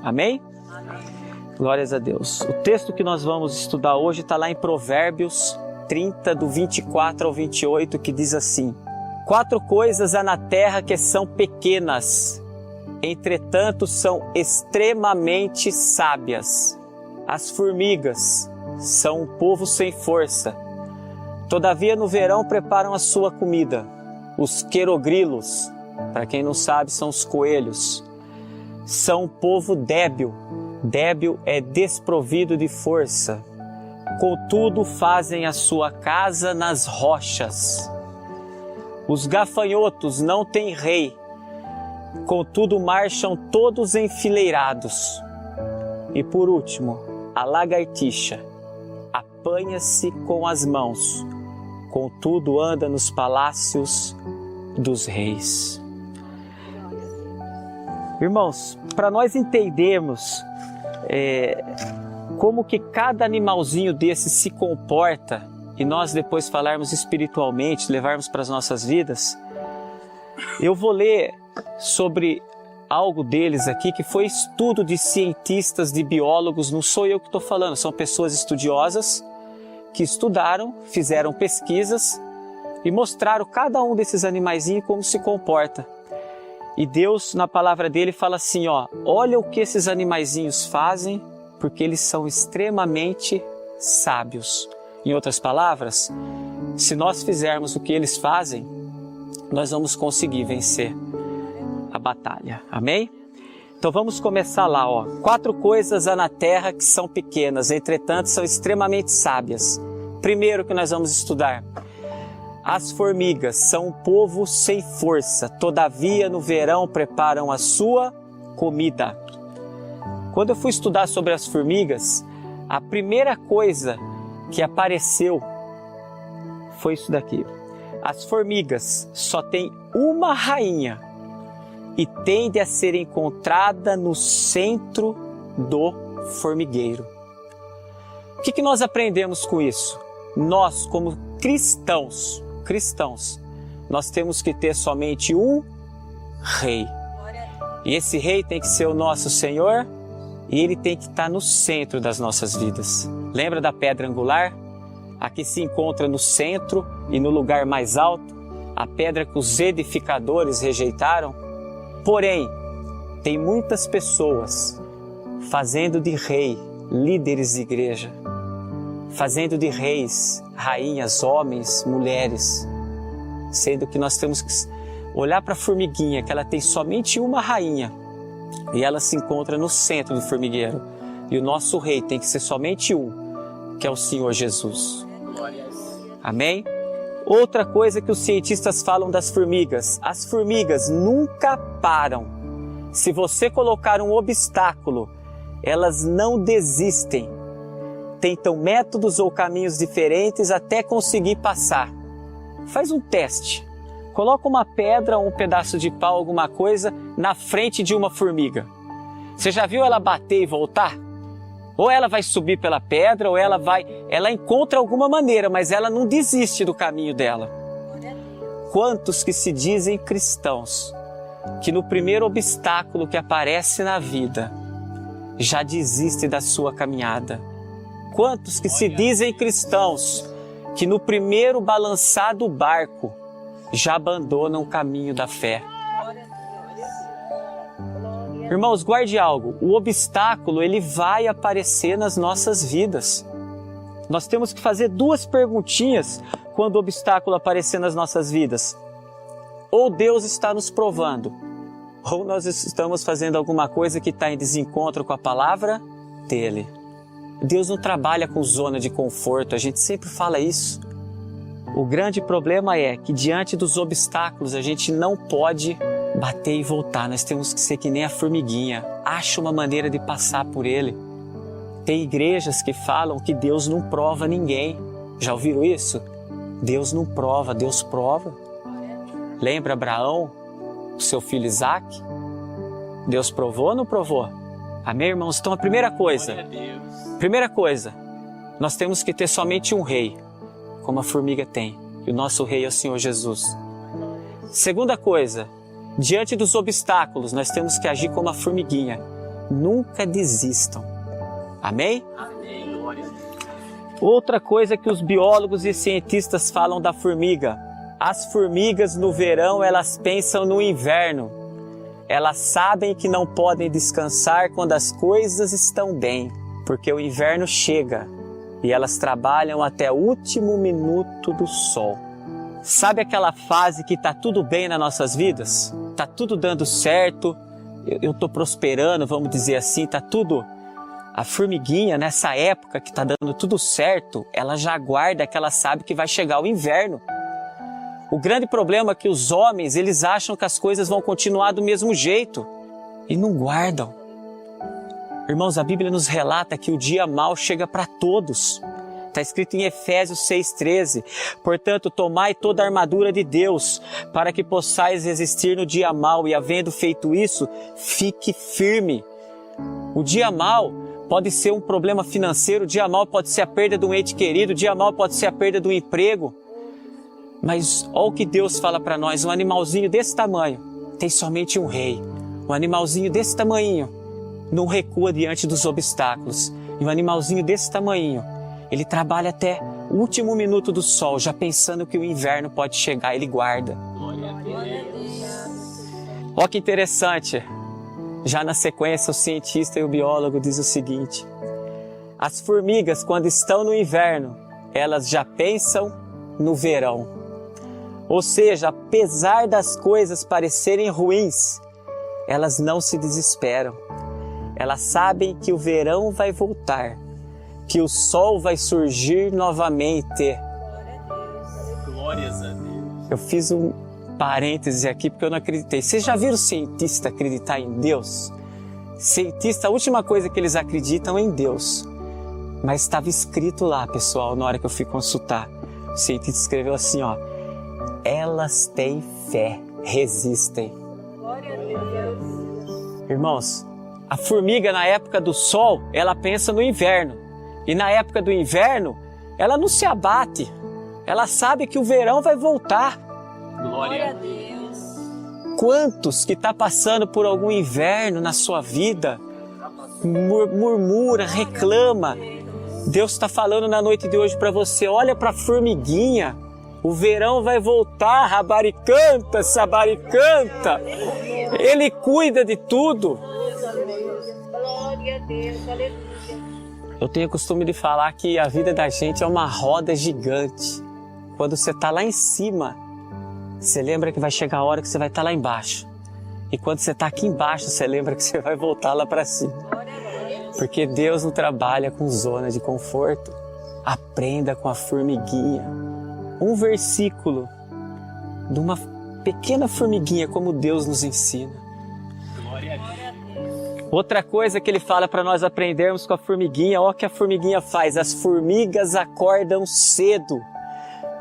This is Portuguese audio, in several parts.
Amém? Glórias a Deus. O texto que nós vamos estudar hoje está lá em Provérbios 30, do 24 ao 28, que diz assim: 4 coisas há na terra que são pequenas, entretanto são extremamente sábias. As formigas são um povo sem força, todavia no verão preparam a sua comida. Os querogrilos, para quem não sabe, são os coelhos, são um povo débil. Débil é desprovido de força. Contudo, fazem a sua casa nas rochas. Os gafanhotos não têm rei. Contudo, marcham todos enfileirados. E por último, a lagartixa apanha-se com as mãos. Contudo, anda nos palácios dos reis. Irmãos, para nós entendermos como que cada animalzinho desse se comporta e nós depois falarmos espiritualmente, levarmos para as nossas vidas, eu vou ler sobre algo deles aqui que foi estudo de cientistas, de biólogos. Não sou eu que estou falando, são pessoas estudiosas que estudaram, fizeram pesquisas e mostraram cada um desses animaizinhos como se comporta. E Deus, na palavra dele, fala assim, olha o que esses animaizinhos fazem, porque eles são extremamente sábios. Em outras palavras, se nós fizermos o que eles fazem, nós vamos conseguir vencer a batalha. Amém? Então vamos começar lá. 4 coisas há na terra que são pequenas, entretanto são extremamente sábias. Primeiro que nós vamos estudar: as formigas são um povo sem força, todavia no verão preparam a sua comida. Quando eu fui estudar sobre as formigas, a primeira coisa que apareceu foi isso daqui. As formigas só têm uma rainha e tende a ser encontrada no centro do formigueiro. O que nós aprendemos com isso? Nós, como cristãos, nós temos que ter somente um rei. E esse rei tem que ser o nosso Senhor e ele tem que estar no centro das nossas vidas. Lembra da pedra angular? A que se encontra no centro e no lugar mais alto, a pedra que os edificadores rejeitaram. Porém, tem muitas pessoas fazendo de rei líderes de igreja, fazendo de reis, rainhas, homens, mulheres, sendo que nós temos que olhar para a formiguinha, que ela tem somente uma rainha e ela se encontra no centro do formigueiro. E o nosso rei tem que ser somente um, que é o Senhor Jesus. Amém? Outra coisa que os cientistas falam das formigas: as formigas nunca param. Se você colocar um obstáculo, elas não desistem. Tentam métodos ou caminhos diferentes até conseguir passar. Faz um teste. Coloca uma pedra ou um pedaço de pau, alguma coisa, na frente de uma formiga. Você já viu ela bater e voltar? Ou ela vai subir pela pedra, ou ela encontra alguma maneira, mas ela não desiste do caminho dela. Quantos que se dizem cristãos, que no primeiro obstáculo que aparece na vida, já desistem da sua caminhada? Quantos que se dizem cristãos, que no primeiro balançar do barco, já abandonam o caminho da fé? Irmãos, guarde algo: o obstáculo ele vai aparecer nas nossas vidas. Nós temos que fazer 2 perguntinhas quando o obstáculo aparecer nas nossas vidas. Ou Deus está nos provando, ou nós estamos fazendo alguma coisa que está em desencontro com a palavra dele. Deus não trabalha com zona de conforto, a gente sempre fala isso. O grande problema é que diante dos obstáculos a gente não pode bater e voltar. Nós temos que ser que nem a formiguinha. Acha uma maneira de passar por ele. Tem igrejas que falam que Deus não prova ninguém. Já ouviram isso? Deus não prova, Deus prova. Lembra Abraão, o seu filho Isaac? Deus provou ou não provou? Amém, irmãos? Então a primeira coisa, nós temos que ter somente um rei, como a formiga tem. E o nosso rei é o Senhor Jesus. Segunda coisa, diante dos obstáculos, nós temos que agir como a formiguinha. nunca desistam. Amém? Outra coisa que os biólogos e cientistas falam da formiga: as formigas no verão, elas pensam no inverno. Elas sabem que não podem descansar quando as coisas estão bem, porque o inverno chega e elas trabalham até o último minuto do sol. Sabe aquela fase que está tudo bem nas nossas vidas? Está tudo dando certo, eu estou prosperando, vamos dizer assim, está tudo... A formiguinha, nessa época que está dando tudo certo, ela já aguarda, que ela sabe que vai chegar o inverno. O grande problema é que os homens, eles acham que as coisas vão continuar do mesmo jeito e não guardam. Irmãos, a Bíblia nos relata que o dia mau chega para todos. Está escrito em Efésios 6,13. Portanto, tomai toda a armadura de Deus, para que possais resistir no dia mau, e havendo feito isso, fique firme. O dia mau pode ser um problema financeiro, o dia mau pode ser a perda de um ente querido, o dia mau pode ser a perda do emprego. Mas olha o que Deus fala para nós: um animalzinho desse tamanho tem somente um rei. Um animalzinho desse tamanho não recua diante dos obstáculos. E um animalzinho desse tamanho, ele trabalha até o último minuto do sol, já pensando que o inverno pode chegar, ele guarda. Olha que interessante. Já na sequência, o cientista e o biólogo diz o seguinte: as formigas, quando estão no inverno, elas já pensam no verão. Ou seja, apesar das coisas parecerem ruins, elas não se desesperam. Elas sabem que o verão vai voltar, que o sol vai surgir novamente. Glórias a Deus. Eu fiz um parêntese aqui porque eu não acreditei. Vocês já viram cientista acreditar em Deus? Cientista, a última coisa que eles acreditam é em Deus. Mas estava escrito lá, pessoal, na hora que eu fui consultar. O cientista escreveu assim, ó: elas têm fé, resistem. Glória a Deus. Irmãos, a formiga na época do sol, ela pensa no inverno. E na época do inverno, ela não se abate. Ela sabe que o verão vai voltar. Glória a Deus. Quantos que está passando por algum inverno na sua vida, murmura, reclama. Deus está falando na noite de hoje para você: olha para a formiguinha, o verão vai voltar, rabaricanta, sabaricanta. Ele cuida de tudo. Glória a Deus, aleluia. Eu tenho o costume de falar que a vida da gente é uma roda gigante. Quando você está lá em cima, você lembra que vai chegar a hora que você vai estar lá embaixo. E quando você está aqui embaixo, você lembra que você vai voltar lá para cima. Porque Deus não trabalha com zona de conforto. Aprenda com a formiguinha. Um versículo de uma pequena formiguinha, como Deus nos ensina. Glória a Deus. Outra coisa que ele fala para nós aprendermos com a formiguinha: olha o que a formiguinha faz. As formigas acordam cedo,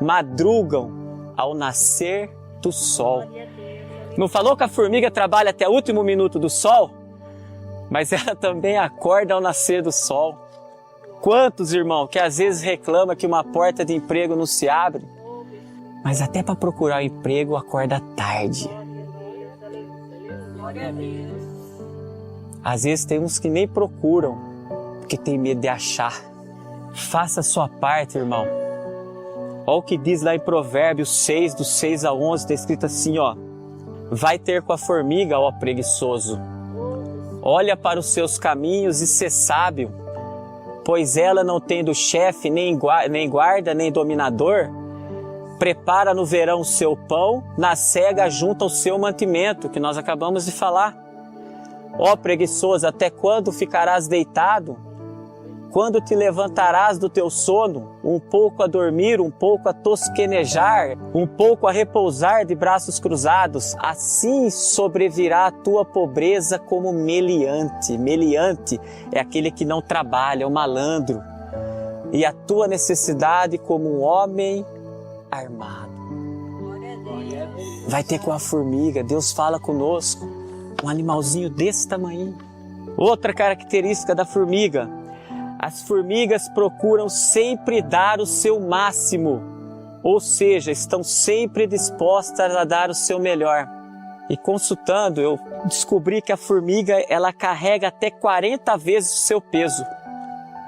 madrugam ao nascer do sol. Não falou que a formiga trabalha até o último minuto do sol? Mas ela também acorda ao nascer do sol. Quantos, irmão, que às vezes reclama que uma porta de emprego não se abre, mas até para procurar um emprego acorda tarde. Às vezes tem uns que nem procuram, porque tem medo de achar. Faça a sua parte, irmão. Olha o que diz lá em Provérbios 6, do 6 a 11, está escrito assim, ó: vai ter com a formiga, ó preguiçoso. Olha para os seus caminhos e sê sábio, pois ela, não tendo chefe, nem guarda, nem dominador, prepara no verão o seu pão, na cega junta o seu mantimento, que nós acabamos de falar. Ó preguiçoso, até quando ficarás deitado? Quando te levantarás do teu sono, um pouco a dormir, um pouco a tosquenejar, um pouco a repousar de braços cruzados? Assim sobrevirá a tua pobreza como meliante. Meliante é aquele que não trabalha, é o malandro. E a tua necessidade como um homem armado. Vai ter com a formiga, Deus fala conosco. Um animalzinho desse tamanho. Outra característica da formiga: as formigas procuram sempre dar o seu máximo, ou seja, estão sempre dispostas a dar o seu melhor. E consultando, eu descobri que a formiga, ela carrega até 40 vezes o seu peso.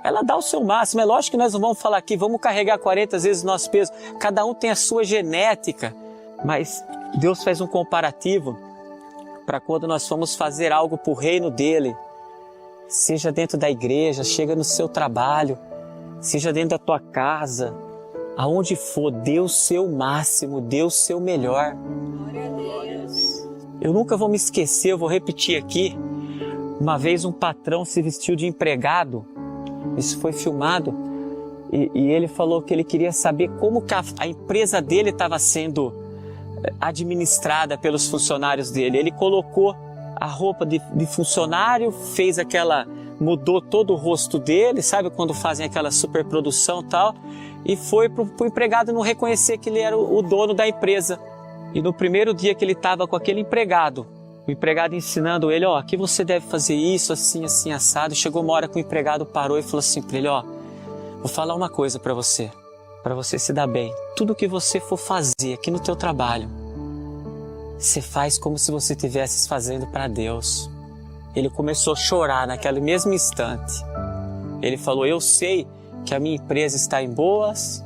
Ela dá o seu máximo. É lógico que nós não vamos falar aqui, vamos carregar 40 vezes o nosso peso. Cada um tem a sua genética. Mas Deus faz um comparativo para quando nós formos fazer algo para o reino dele. Seja dentro da igreja, chega no seu trabalho, seja dentro da tua casa, aonde for, dê o seu máximo, dê o seu melhor. Glória a Deus. Eu nunca vou me esquecer, eu vou repetir aqui. Uma vez um patrão se vestiu de empregado, isso foi filmado, e ele falou que ele queria saber como que a empresa dele estava sendo administrada pelos funcionários dele. Ele colocou a roupa de funcionário, mudou todo o rosto dele, sabe quando fazem aquela superprodução e tal, e foi pro empregado não reconhecer que ele era o dono da empresa. E no primeiro dia que ele estava com aquele empregado, o empregado ensinando ele, aqui você deve fazer isso, assim, assim, assado. Chegou uma hora que o empregado parou e falou assim para ele, vou falar uma coisa para você se dar bem. Tudo que você for fazer aqui no teu trabalho, você faz como se você estivesse fazendo para Deus. Ele começou a chorar naquele mesmo instante. Ele falou, eu sei que a minha empresa está em boas,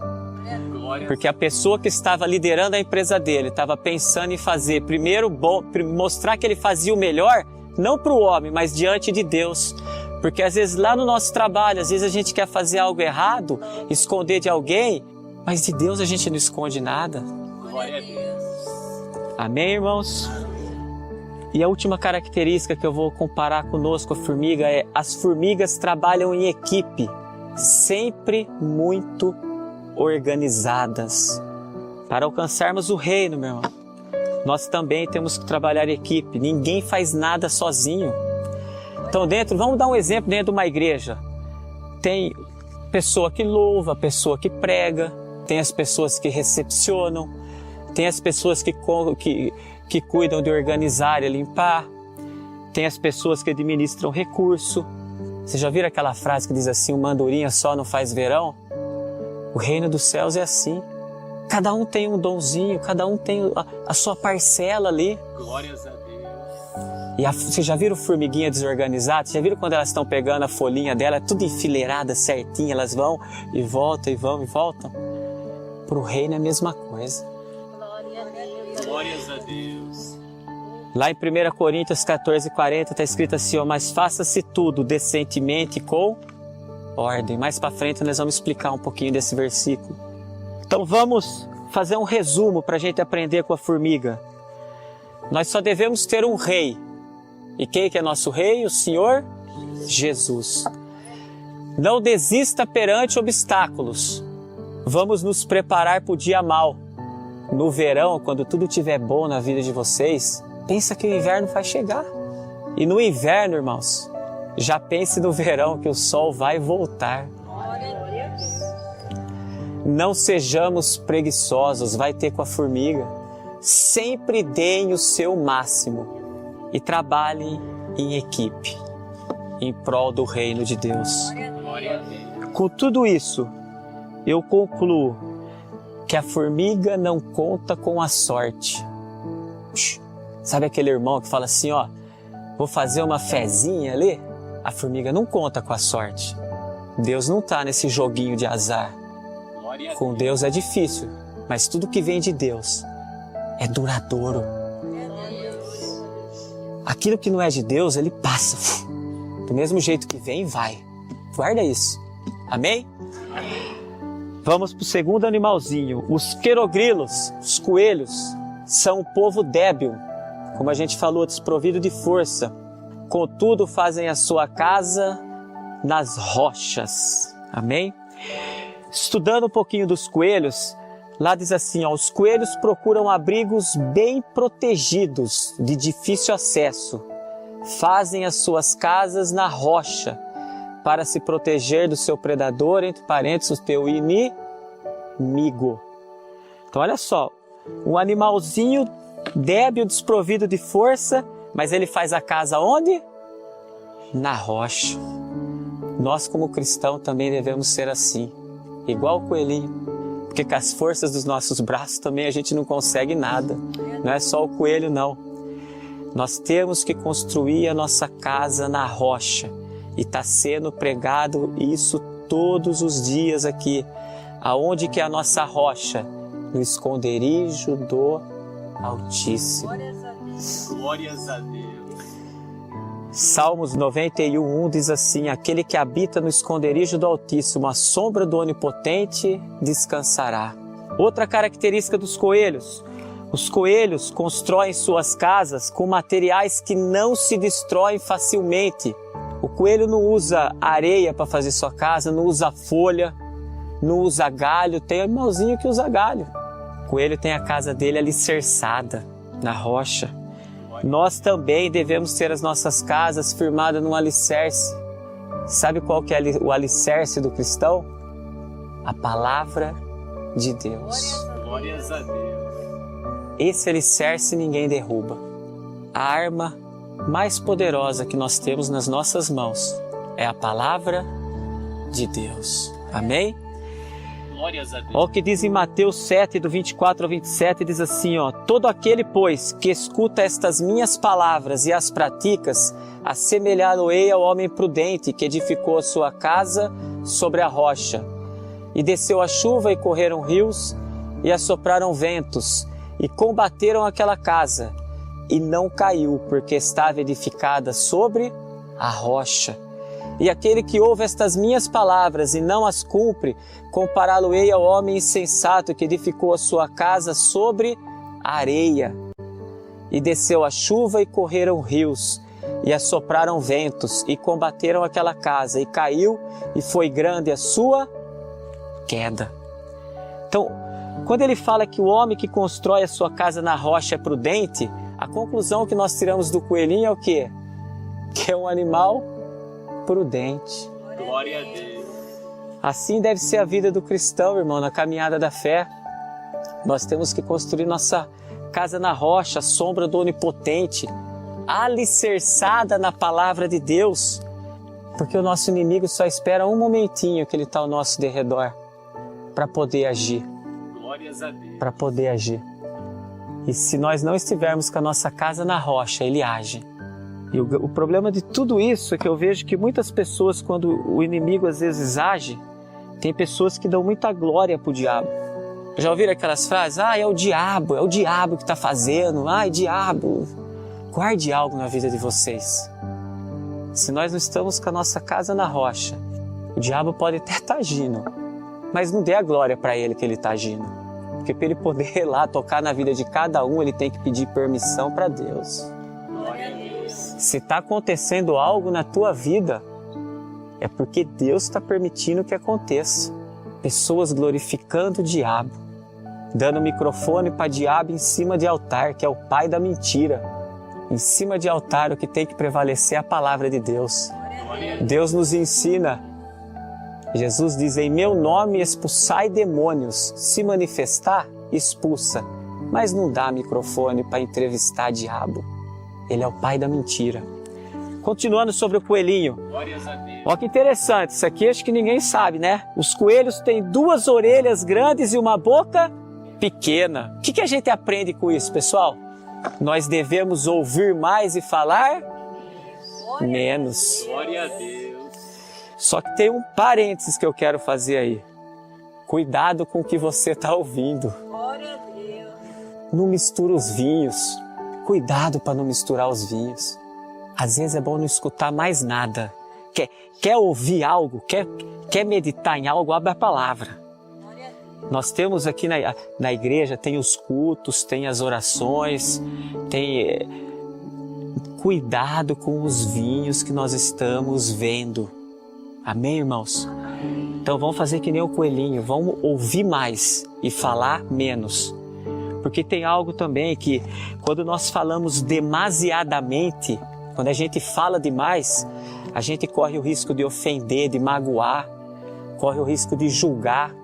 porque a pessoa que estava liderando a empresa dele estava pensando em fazer primeiro mostrar que ele fazia o melhor, não para o homem, mas diante de Deus. Porque às vezes lá no nosso trabalho, às vezes a gente quer fazer algo errado, esconder de alguém, mas de Deus a gente não esconde nada. Glória a Deus. Amém, irmãos? E a última característica que eu vou comparar conosco, a formiga, é as formigas trabalham em equipe, sempre muito organizadas. Para alcançarmos o reino, meu irmão, nós também temos que trabalhar em equipe. Ninguém faz nada sozinho. Então vamos dar um exemplo dentro de uma igreja. Tem pessoa que louva, pessoa que prega, tem as pessoas que recepcionam, tem as pessoas que cuidam de organizar e limpar, tem as pessoas que administram recurso. Você já viram aquela frase que diz assim, uma andorinha só não faz verão? O reino dos céus é assim. Cada um tem um donzinho, cada um tem a sua parcela ali. Glórias a Deus. E vocês já viram formiguinha desorganizada? Vocês já viram quando elas estão pegando a folhinha dela, tudo enfileirada certinha, elas vão e voltam e vão e voltam? Para o reino é a mesma coisa. Glória a Deus. Glórias a Deus. Lá em 1 Coríntios 14:40 está escrito assim, mas faça-se tudo decentemente com ordem. Mais para frente nós vamos explicar um pouquinho desse versículo. Então vamos fazer um resumo para a gente aprender com a formiga. Nós só devemos ter um rei. E quem que é nosso rei? O Senhor Jesus. Não desista perante obstáculos. Vamos nos preparar para o dia mau. No verão, quando tudo estiver bom na vida de vocês, pensa que o inverno vai chegar. E no inverno, irmãos, já pense no verão que o sol vai voltar. Não sejamos preguiçosos, vai ter com a formiga. Sempre deem o seu máximo e trabalhem em equipe, em prol do reino de Deus. Com tudo isso, eu concluo que a formiga não conta com a sorte. Sabe aquele irmão que fala assim, vou fazer uma fezinha ali? A formiga não conta com a sorte. Deus não está nesse joguinho de azar. Com Deus é difícil, mas tudo que vem de Deus é duradouro. Aquilo que não é de Deus, ele passa. Do mesmo jeito que vem, vai. Guarda isso. Amém? Vamos para o segundo animalzinho. Os querogrilos, os coelhos, são um povo débil, como a gente falou, desprovido de força. Contudo, fazem a sua casa nas rochas. Amém? Estudando um pouquinho dos coelhos, lá diz assim, os coelhos procuram abrigos bem protegidos, de difícil acesso. Fazem as suas casas na rocha, para se proteger do seu predador, entre parênteses, o teu inimigo. Então olha só, um animalzinho débil, desprovido de força, mas ele faz a casa onde? Na rocha. Nós como cristãos também devemos ser assim, igual o coelhinho, porque com as forças dos nossos braços também a gente não consegue nada, não é só o coelho não. Nós temos que construir a nossa casa na rocha. E está sendo pregado isso todos os dias aqui. Aonde que é a nossa rocha? No esconderijo do Altíssimo. Glórias a Deus. Salmos 91:1 diz assim: aquele que habita no esconderijo do Altíssimo, a sombra do Onipotente descansará. Outra característica dos coelhos: os coelhos constroem suas casas com materiais que não se destroem facilmente. O coelho não usa areia para fazer sua casa, não usa folha, não usa galho. Tem irmãozinho que usa galho. O coelho tem a casa dele alicerçada na rocha. Nós também devemos ter as nossas casas firmadas num alicerce. Sabe qual que é o alicerce do cristão? A palavra de Deus. Glórias a Deus. Esse alicerce ninguém derruba. A arma mais poderosa que nós temos nas nossas mãos é a palavra de Deus. Amém? Glórias a Deus. Olha o que diz em Mateus 7, do 24 ao 27, diz assim, ó: todo aquele, pois, que escuta estas minhas palavras e as praticas, assemelhá-lo-ei ao homem prudente que edificou a sua casa sobre a rocha. E desceu a chuva e correram rios e assopraram ventos e combateram aquela casa. E não caiu, porque estava edificada sobre a rocha. E aquele que ouve estas minhas palavras e não as cumpre, compará-lo-ei ao homem insensato que edificou a sua casa sobre a areia. E desceu a chuva e correram rios, e assopraram ventos, e combateram aquela casa, e caiu, e foi grande a sua queda. Então, quando ele fala que o homem que constrói a sua casa na rocha é prudente, a conclusão que nós tiramos do coelhinho é o quê? Que é um animal prudente. Glória a Deus. Assim deve ser a vida do cristão, irmão, na caminhada da fé. Nós temos que construir nossa casa na rocha, sombra do Onipotente, alicerçada na palavra de Deus, porque o nosso inimigo só espera um momentinho que ele está ao nosso derredor para poder agir. Glórias a Deus. Para poder agir. E se nós não estivermos com a nossa casa na rocha, ele age. E o problema de tudo isso é que eu vejo que muitas pessoas, quando o inimigo às vezes age, tem pessoas que dão muita glória para o diabo. Já ouviram aquelas frases? Ah, é o diabo que está fazendo. Ai, diabo. Guarde algo na vida de vocês. Se nós não estamos com a nossa casa na rocha, o diabo pode até estar agindo, mas não dê a glória para ele que ele está agindo. Porque para ele poder ir lá tocar na vida de cada um, ele tem que pedir permissão para Deus. Glória a Deus. Se está acontecendo algo na tua vida, é porque Deus está permitindo que aconteça. Pessoas glorificando o diabo, dando microfone para diabo em cima de altar, que é o pai da mentira. Em cima de altar, o que tem que prevalecer é a palavra de Deus. Deus nos ensina. Jesus diz, em meu nome expulsai demônios, se manifestar, expulsa, mas não dá microfone para entrevistar diabo. Ele é o pai da mentira. Continuando sobre o coelhinho. Glórias a Deus. Olha que interessante, isso aqui acho que ninguém sabe, né? Os coelhos têm 2 orelhas grandes e uma boca pequena. O que a gente aprende com isso, pessoal? Nós devemos ouvir mais e falar menos. Glória a Deus. Só que tem um parênteses que eu quero fazer aí. Cuidado com o que você está ouvindo. Glória a Deus. Não mistura os vinhos. Cuidado para não misturar os vinhos. Às vezes é bom não escutar mais nada. Quer ouvir algo? Quer meditar em algo? Abre a palavra. Nós temos aqui na igreja, tem os cultos, tem as orações, tem... Cuidado com os vinhos que nós estamos vendo. Amém, irmãos? Então vamos fazer que nem o coelhinho, vamos ouvir mais e falar menos. Porque tem algo também que quando nós falamos demasiadamente, quando a gente fala demais, a gente corre o risco de ofender, de magoar, corre o risco de julgar,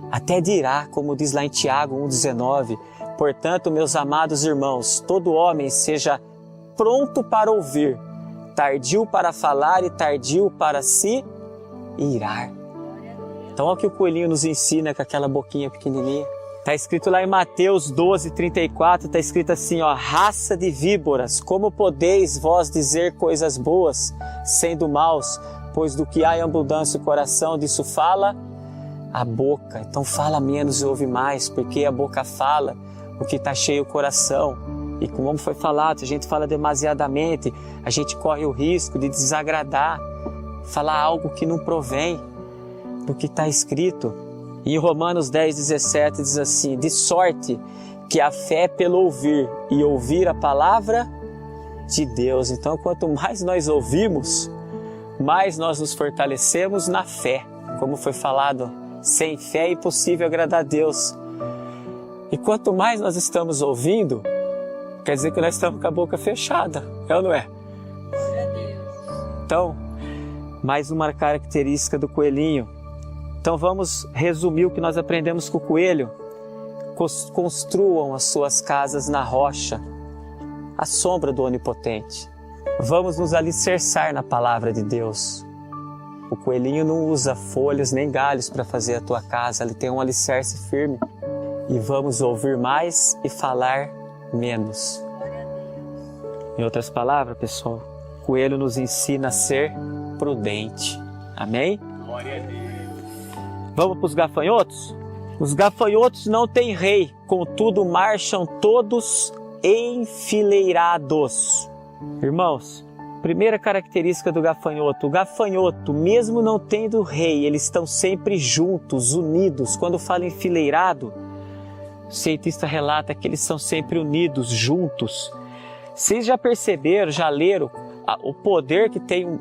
até de irar, como diz lá em Tiago 1,19. Portanto, meus amados irmãos, todo homem seja pronto para ouvir, tardio para falar e tardio para se irar. Então olha o que o coelhinho nos ensina com aquela boquinha pequenininha. Está escrito lá em Mateus 12:34, está escrito assim, ó, raça de víboras, como podeis vós dizer coisas boas, sendo maus, pois do que há em abundância o coração, disso fala a boca. Então fala menos e ouve mais, porque a boca fala o que está cheio o coração. E como foi falado, a gente fala demasiadamente, a gente corre o risco de desagradar, falar algo que não provém do que está escrito. E em Romanos 10:17 diz assim, de sorte que a fé é pelo ouvir, e ouvir a palavra de Deus. Então, quanto mais nós ouvimos, mais nós nos fortalecemos na fé. Como foi falado, sem fé é impossível agradar a Deus. E quanto mais nós estamos ouvindo, quer dizer que nós estamos com a boca fechada, é ou não é? Então, mais uma característica do coelhinho. Então vamos resumir o que nós aprendemos com o coelho. Construam as suas casas na rocha, à sombra do Onipotente. Vamos nos alicerçar na palavra de Deus. O coelhinho não usa folhas nem galhos para fazer a tua casa, ele tem um alicerce firme. E vamos ouvir mais e falar menos. Em outras palavras, pessoal, o coelho nos ensina a ser prudente. Amém? Glória a Deus. Vamos para os gafanhotos? Os gafanhotos não têm rei, contudo marcham todos enfileirados. Irmãos, primeira característica do gafanhoto. O gafanhoto, mesmo não tendo rei, eles estão sempre juntos, unidos. Quando fala enfileirado, o cientista relata que eles são sempre unidos, juntos. Vocês já perceberam, já leram o poder que tem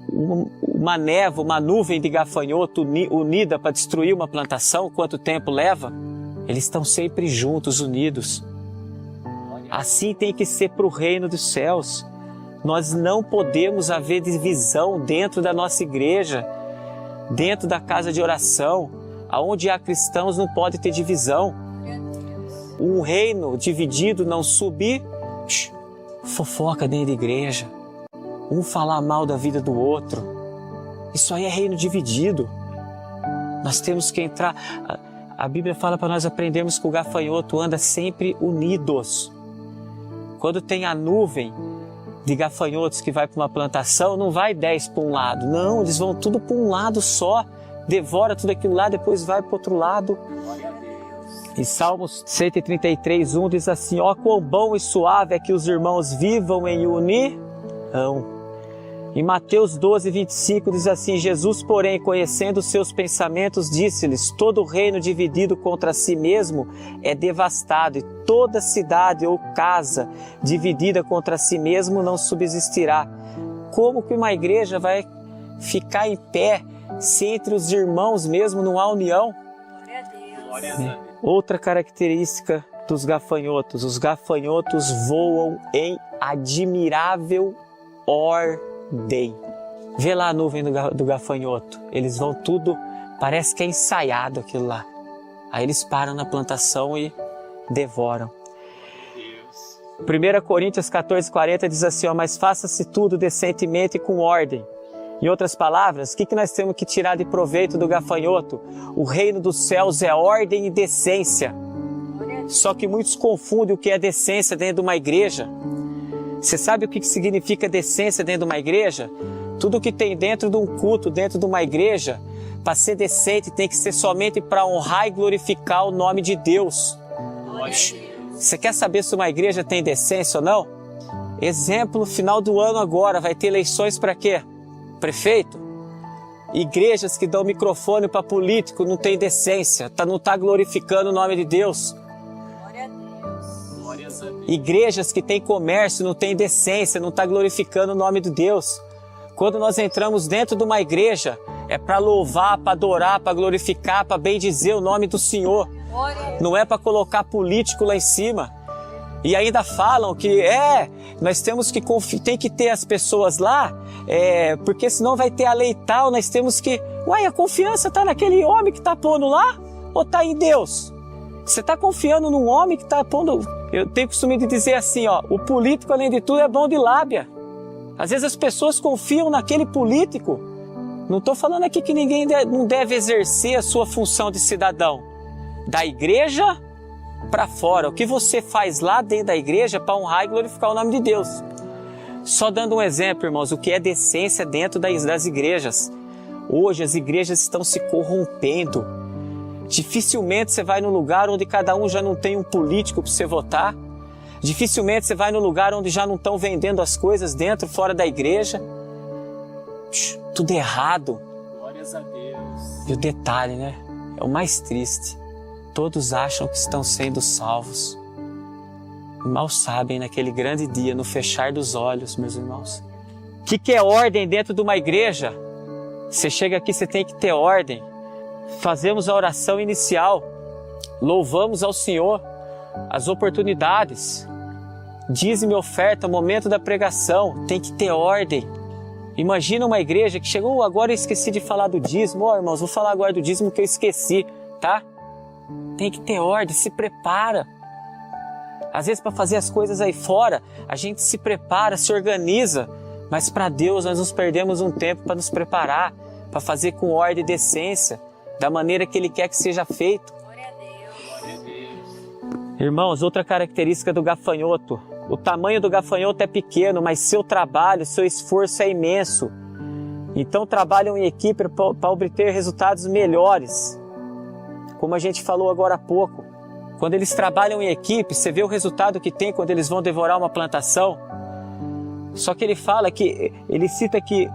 uma névoa, uma nuvem de gafanhoto unida para destruir uma plantação? Quanto tempo leva? Eles estão sempre juntos, unidos. Assim tem que ser para o reino dos céus. Nós não podemos haver divisão dentro da nossa igreja, dentro da casa de oração. Aonde há cristãos não pode ter divisão. Um reino dividido não subir, fofoca dentro da igreja. Um falar mal da vida do outro. Isso aí é reino dividido. Nós temos que entrar. A Bíblia fala para nós aprendermos que o gafanhoto anda sempre unidos. Quando tem a nuvem de gafanhotos que vai para uma plantação, não vai 10 para um lado. Não, eles vão tudo para um lado só. Devora tudo aquilo lá, depois vai para o outro lado. Em Salmos 133:1 diz assim, ó quão bom e suave é que os irmãos vivam em união. Em Mateus 12:25 diz assim, Jesus, porém, conhecendo os seus pensamentos, disse-lhes, todo reino dividido contra si mesmo é devastado, e toda cidade ou casa dividida contra si mesmo não subsistirá. Como que uma igreja vai ficar em pé se entre os irmãos mesmo não há união? Glória a Deus. Outra característica dos gafanhotos, os gafanhotos voam em admirável ordem. Vê lá a nuvem do gafanhoto, eles vão tudo, parece que é ensaiado aquilo lá. Aí eles param na plantação e devoram. 1 Coríntios 14:40 diz assim, ó, mas faça-se tudo decentemente e com ordem. Em outras palavras, o que nós temos que tirar de proveito do gafanhoto? O reino dos céus é ordem e decência. Só que muitos confundem o que é decência dentro de uma igreja. Você sabe o que significa decência dentro de uma igreja? Tudo que tem dentro de um culto, dentro de uma igreja, para ser decente tem que ser somente para honrar e glorificar o nome de Deus. Você quer saber se uma igreja tem decência ou não? Exemplo, final do ano agora, vai ter eleições para quê? Prefeito? Igrejas que dão microfone para político não tem decência, não está glorificando o nome de Deus. Igrejas que têm comércio não têm decência, não está glorificando o nome de Deus. Quando nós entramos dentro de uma igreja, é para louvar, para adorar, para glorificar, para bendizer o nome do Senhor. Não é para colocar político lá em cima. E ainda falam que nós temos que tem que ter as pessoas lá, porque senão vai ter a lei tal, nós temos que... a confiança está naquele homem que está pondo lá ou está em Deus? Você está confiando num homem que está pondo... Eu tenho costume de dizer assim, ó, o político, além de tudo, é bom de lábia. Às vezes as pessoas confiam naquele político. Não estou falando aqui que ninguém não deve exercer a sua função de cidadão. da igreja para fora. O que você faz lá dentro da igreja para honrar e glorificar o nome de Deus. Só dando um exemplo, irmãos, o que é decência dentro das igrejas. Hoje as igrejas estão se corrompendo. Dificilmente você vai num lugar onde cada um já não tem um político para você votar. Dificilmente você vai num lugar onde já não estão vendendo as coisas dentro, fora da igreja. Tudo errado. Glórias a Deus. E o detalhe, né? É o mais triste. Todos acham que estão sendo salvos. Mal sabem naquele grande dia, no fechar dos olhos, meus irmãos. O que é ordem dentro de uma igreja? Você chega aqui, você tem que ter ordem. Fazemos a oração inicial. Louvamos ao Senhor. As oportunidades. Dízimo e oferta, momento da pregação. Tem que ter ordem. Imagina uma igreja que chegou, agora eu esqueci de falar do dízimo. Irmãos, vou falar agora do dízimo que eu esqueci, tá? Tem que ter ordem, se prepara. Às vezes para fazer as coisas aí fora, a gente se prepara, se organiza. Mas para Deus nós nos perdemos um tempo para nos preparar, para fazer com ordem e decência, da maneira que Ele quer que seja feito. Glória a Deus. Irmãos, outra característica do gafanhoto. O tamanho do gafanhoto é pequeno, mas seu trabalho, seu esforço é imenso. Então trabalham em equipe para obter resultados melhores. Como a gente falou agora há pouco. Quando eles trabalham em equipe, você vê o resultado que tem quando eles vão devorar uma plantação. Só que ele cita que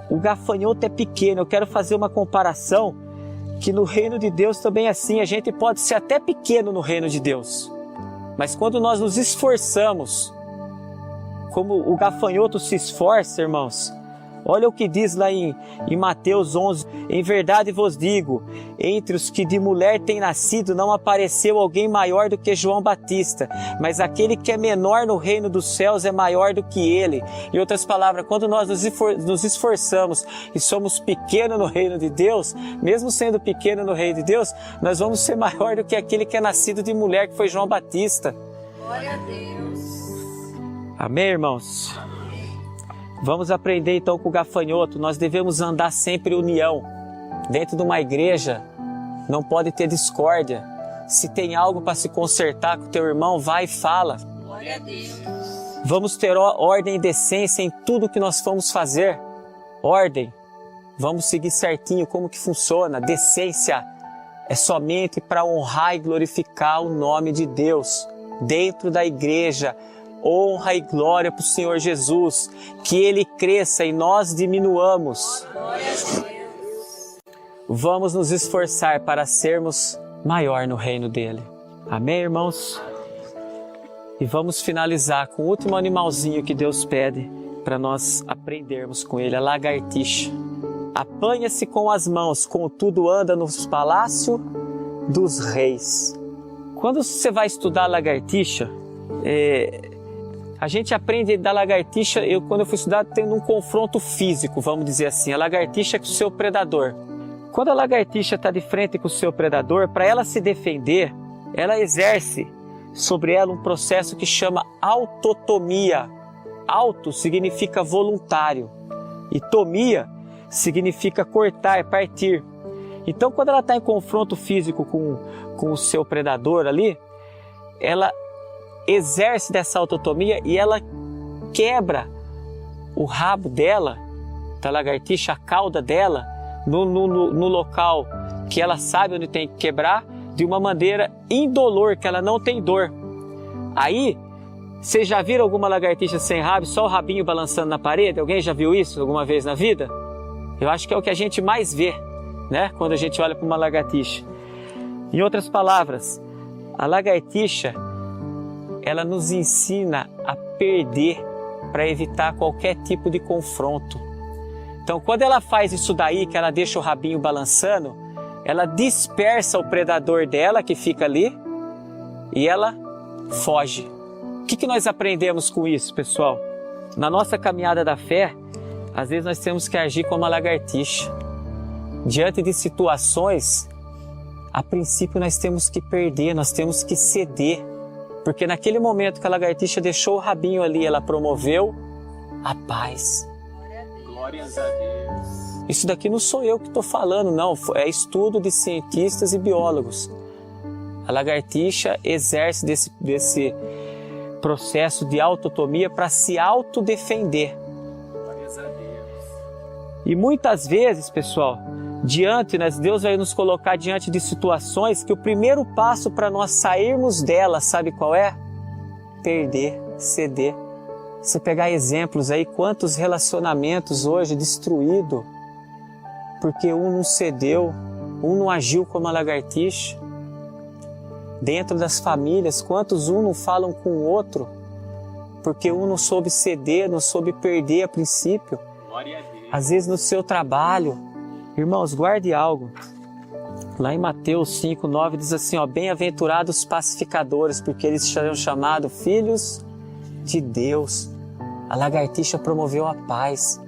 o gafanhoto é pequeno. Eu quero fazer uma comparação que no reino de Deus também é assim. A gente pode ser até pequeno no reino de Deus. Mas quando nós nos esforçamos, como o gafanhoto se esforça, irmãos, olha o que diz lá em Mateus 11. Em verdade vos digo, entre os que de mulher têm nascido não apareceu alguém maior do que João Batista, mas aquele que é menor no reino dos céus é maior do que ele. Em outras palavras, quando nós nos esforçamos e somos pequenos no reino de Deus, mesmo sendo pequeno no reino de Deus, nós vamos ser maior do que aquele que é nascido de mulher, que foi João Batista. Glória a Deus. Amém, irmãos? Vamos aprender então com o gafanhoto. Nós devemos andar sempre em união. Dentro de uma igreja não pode ter discórdia. Se tem algo para se consertar com o teu irmão, vai e fala. Glória a Deus. Vamos ter ordem e decência em tudo que nós vamos fazer. Ordem. Vamos seguir certinho como que funciona. Decência é somente para honrar e glorificar o nome de Deus. Dentro da igreja, honra e glória para o Senhor Jesus, que Ele cresça e nós diminuamos. Glória a Deus. Vamos nos esforçar para sermos maior no reino dEle. Amém, irmãos? E vamos finalizar com o último animalzinho que Deus pede para nós aprendermos com ele, a lagartixa. Apanha-se com as mãos, contudo anda nos palácios dos reis. Quando você vai estudar a lagartixa, a gente aprende da lagartixa, quando eu fui estudar, tendo um confronto físico, vamos dizer assim. A lagartixa é com o seu predador. Quando a lagartixa está de frente com o seu predador, para ela se defender, ela exerce sobre ela um processo que chama autotomia. Auto significa voluntário e tomia significa cortar, partir. Então, quando ela está em confronto físico com o seu predador ali, ela exerce dessa autotomia e ela quebra o rabo dela, da lagartixa, a cauda dela, no local que ela sabe onde tem que quebrar, de uma maneira indolor, que ela não tem dor. Aí, vocês já viram alguma lagartixa sem rabo, só o rabinho balançando na parede? Alguém já viu isso alguma vez na vida? Eu acho que é o que a gente mais vê, né? Quando a gente olha para uma lagartixa. Em outras palavras, a lagartixa, ela nos ensina a perder para evitar qualquer tipo de confronto. Então, quando ela faz isso daí, que ela deixa o rabinho balançando, ela dispersa o predador dela, que fica ali, e ela foge. O que nós aprendemos com isso, pessoal? Na nossa caminhada da fé, às vezes nós temos que agir como uma lagartixa. Diante de situações, a princípio nós temos que perder, nós temos que ceder. Porque naquele momento que a lagartixa deixou o rabinho ali, ela promoveu a paz. Glórias a Deus. Isso daqui não sou eu que estou falando, não. É estudo de cientistas e biólogos. A lagartixa exerce desse processo de autotomia para se autodefender. Glórias a Deus. E muitas vezes, pessoal, Deus vai nos colocar diante de situações que o primeiro passo para nós sairmos delas, sabe qual é? Perder, ceder. Você pegar exemplos aí, quantos relacionamentos hoje destruídos, porque um não cedeu, um não agiu como a lagartixa. Dentro das famílias, quantos um não falam com o outro, porque um não soube ceder, não soube perder a princípio. Glória a Deus. Às vezes no seu trabalho. Irmãos, guarde algo. Lá em Mateus 5:9 diz assim, ó, bem-aventurados os pacificadores, porque eles serão chamados filhos de Deus. A lagartixa promoveu a paz.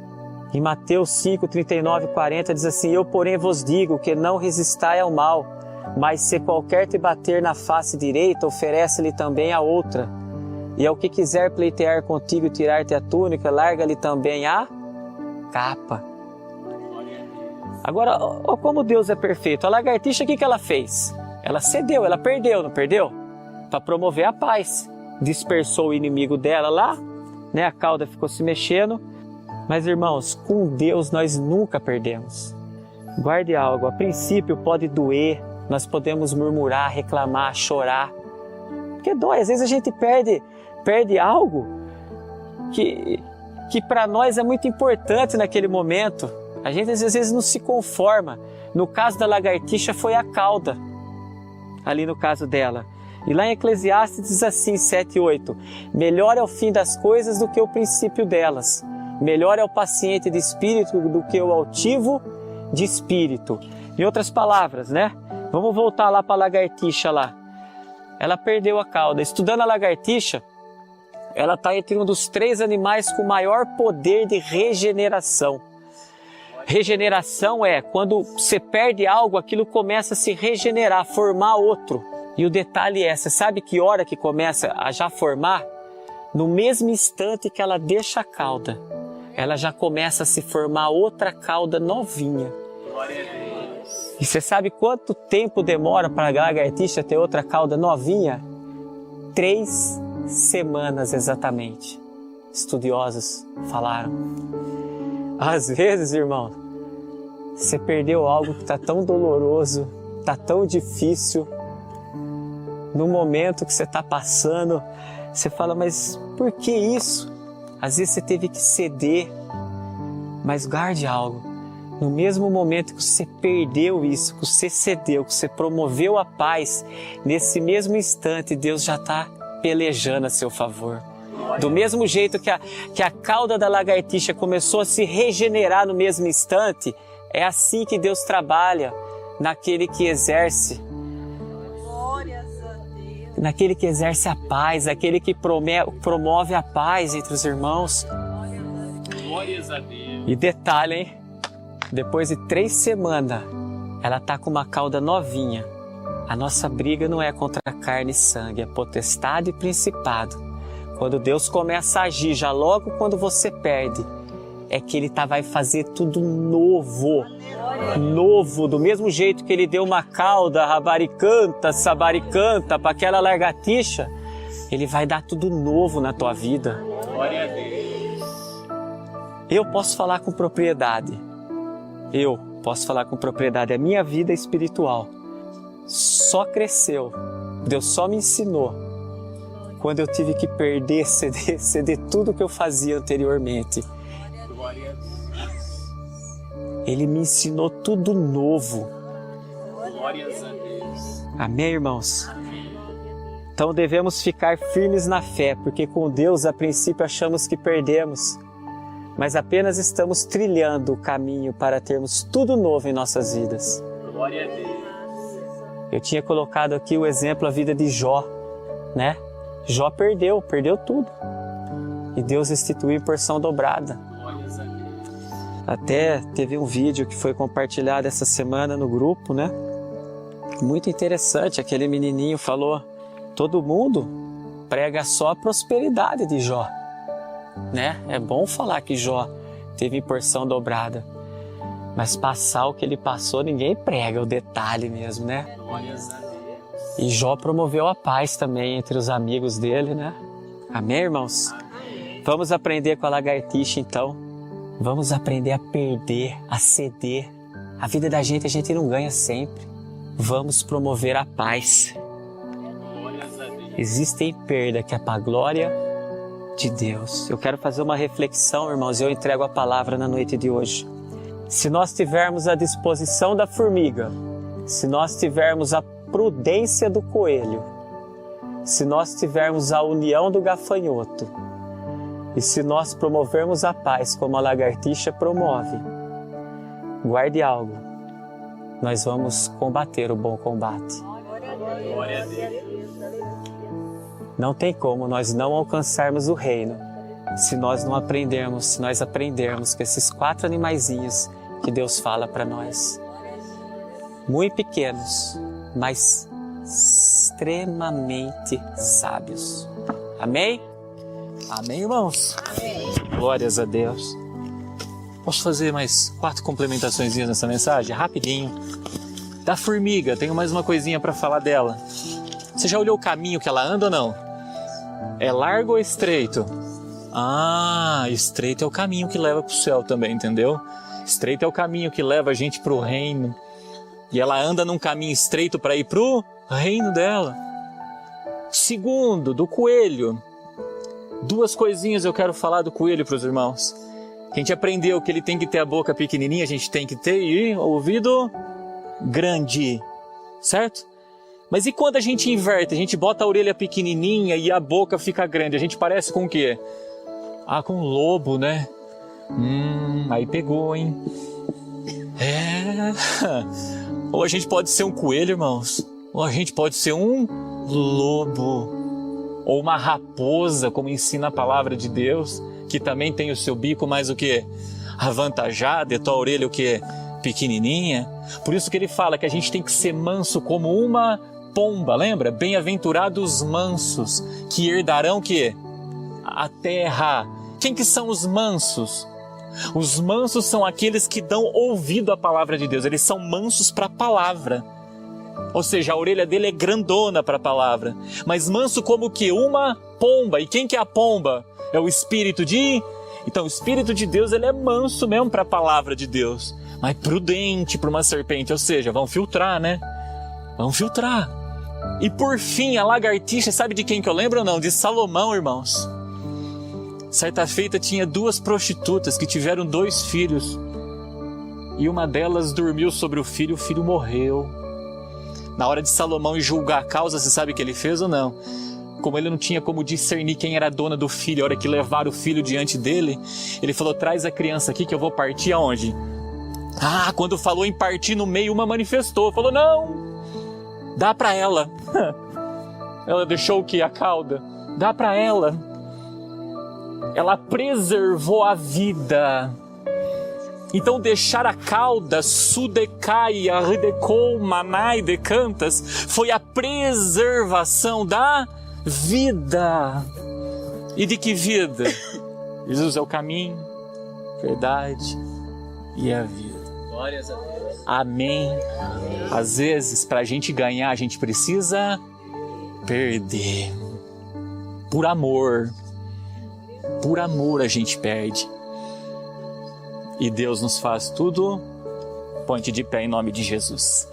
Em Mateus 5:39-40 diz assim, eu porém vos digo que não resistai ao mal, mas se qualquer te bater na face direita, oferece-lhe também a outra. E ao que quiser pleitear contigo e tirar-te a túnica, larga-lhe também a capa. Agora, ó como Deus é perfeito. A lagartixa, o que ela fez? Ela cedeu, ela perdeu, não perdeu? Para promover a paz. Dispersou o inimigo dela lá, né? A cauda ficou se mexendo. Mas, irmãos, com Deus nós nunca perdemos. Guarde algo, a princípio pode doer, nós podemos murmurar, reclamar, chorar. Porque dói, às vezes a gente perde algo que para nós é muito importante naquele momento. A gente às vezes não se conforma. No caso da lagartixa foi a cauda, ali no caso dela. E lá em Eclesiastes diz assim, 7:8, melhor é o fim das coisas do que o princípio delas. Melhor é o paciente de espírito do que o altivo de espírito. Em outras palavras, né? Vamos voltar lá para a lagartixa lá. Ela perdeu a cauda. Estudando a lagartixa, ela está entre um dos 3 animais com maior poder de regeneração. Regeneração é quando você perde algo, aquilo começa a se regenerar, formar outro. E o detalhe é, você sabe que hora que começa a já formar? No mesmo instante que ela deixa a cauda, ela já começa a se formar outra cauda novinha. Glória a Deus. E você sabe quanto tempo demora para a lagartixa ter outra cauda novinha? 3 semanas exatamente. Estudiosos falaram. Às vezes, irmão, você perdeu algo que está tão doloroso, está tão difícil. No momento que você está passando, você fala, mas por que isso? Às vezes você teve que ceder, mas guarde algo. No mesmo momento que você perdeu isso, que você cedeu, que você promoveu a paz, nesse mesmo instante Deus já está pelejando a seu favor. Do mesmo jeito que a cauda da lagartixa começou a se regenerar no mesmo instante, é assim que Deus trabalha naquele que exerce. Naquele que exerce a paz, aquele que promove a paz entre os irmãos. Glórias a Deus. E detalhe, hein? Depois de 3 semanas, ela está com uma cauda novinha. A nossa briga não é contra carne e sangue, é potestade e principado. Quando Deus começa a agir, já logo quando você perde, é que Ele vai fazer tudo novo. Novo, do mesmo jeito que Ele deu uma cauda rabaricanta, sabaricanta para aquela lagartixa, Ele vai dar tudo novo na tua vida. Glória a Deus. Eu posso falar com propriedade. A minha vida espiritual só cresceu. Deus só me ensinou quando eu tive que perder, ceder tudo que eu fazia anteriormente. Glória a Deus. Ele me ensinou tudo novo. Glórias a Deus. Amém, irmãos? Então devemos ficar firmes na fé, porque com Deus a princípio achamos que perdemos, mas apenas estamos trilhando o caminho para termos tudo novo em nossas vidas. Glória a Deus. Eu tinha colocado aqui o exemplo, a vida de Jó, né? Jó perdeu tudo. E Deus restituiu em porção dobrada. Glórias a Deus. Até teve um vídeo que foi compartilhado essa semana no grupo, né? Muito interessante, aquele menininho falou, todo mundo prega só a prosperidade de Jó, né? É bom falar que Jó teve porção dobrada, mas passar o que ele passou, ninguém prega o detalhe mesmo, né? Glórias a Deus. E Jó promoveu a paz também entre os amigos dele, né? Amém, irmãos? Vamos aprender com a lagartixa, então. Vamos aprender a perder, a ceder. A vida da gente, a gente não ganha sempre. Vamos promover a paz. Existem perdas que é para a glória de Deus. Eu quero fazer uma reflexão, irmãos, e eu entrego a palavra na noite de hoje. Se nós tivermos a disposição da formiga, se nós tivermos a prudência do coelho, se nós tivermos a união do gafanhoto, e se nós promovermos a paz como a lagartixa promove, guarde algo, nós vamos combater o bom combate. Glória a Deus. Não tem como nós não alcançarmos o reino se nós não aprendermos, se nós aprendermos com esses 4 animaizinhos que Deus fala para nós. Muito pequenos, mas extremamente sábios. Amém? Amém, irmãos? Amém. Glórias a Deus. Posso fazer mais 4 complementações nessa mensagem? Rapidinho. Da formiga, tenho mais uma coisinha para falar dela. Você já olhou o caminho que ela anda ou não? É largo ou estreito? Ah, estreito é o caminho que leva para o céu também, entendeu? Estreito é o caminho que leva a gente para o reino. E ela anda num caminho estreito para ir para o reino dela. Segundo, do coelho. 2 coisinhas eu quero falar do coelho para os irmãos. A gente aprendeu que ele tem que ter a boca pequenininha, a gente tem que ter o ouvido grande, certo? Mas e quando a gente inverte, a gente bota a orelha pequenininha e a boca fica grande, a gente parece com o quê? Ah, com um lobo, né? Aí pegou, hein? É. Ou a gente pode ser um coelho, irmãos, ou a gente pode ser um lobo, ou uma raposa, como ensina a palavra de Deus, que também tem o seu bico mais o quê? Avantajado, e a tua orelha o quê? Pequenininha. Por isso que ele fala que a gente tem que ser manso como uma pomba, lembra? Bem-aventurados mansos, que herdarão o quê? A terra. Quem que são os mansos? Os mansos são aqueles que dão ouvido à palavra de Deus. Eles são mansos para a palavra. Ou seja, a orelha dele é grandona para a palavra. Mas manso como que? Uma pomba. E quem que é a pomba? É o Espírito de... Então o Espírito de Deus, ele é manso mesmo para a palavra de Deus. Mas prudente para uma serpente. Ou seja, vão filtrar, né? Vão filtrar. E por fim, a lagartixa, sabe de quem que eu lembro ou não? De Salomão, irmãos. Certa feita tinha 2 prostitutas que tiveram 2 filhos. E uma delas dormiu sobre o filho morreu. Na hora de Salomão julgar a causa, você sabe o que ele fez ou não? Como ele não tinha como discernir quem era a dona do filho, a hora que levaram o filho diante dele, ele falou, traz a criança aqui que eu vou partir aonde? Ah, quando falou em partir no meio, uma manifestou, falou, não, dá pra ela. Ela deixou o que? A cauda. Dá pra ela. Ela preservou a vida. Então deixar a cauda, sudecai, arredecou, manai, decantas, foi a preservação da vida. E de que vida? Jesus é o caminho, verdade e a vida. Glórias a Deus. Amém. Às vezes, para a gente ganhar, a gente precisa perder. Por amor. Por amor a gente perde. E Deus nos faz tudo. Ponte de pé em nome de Jesus.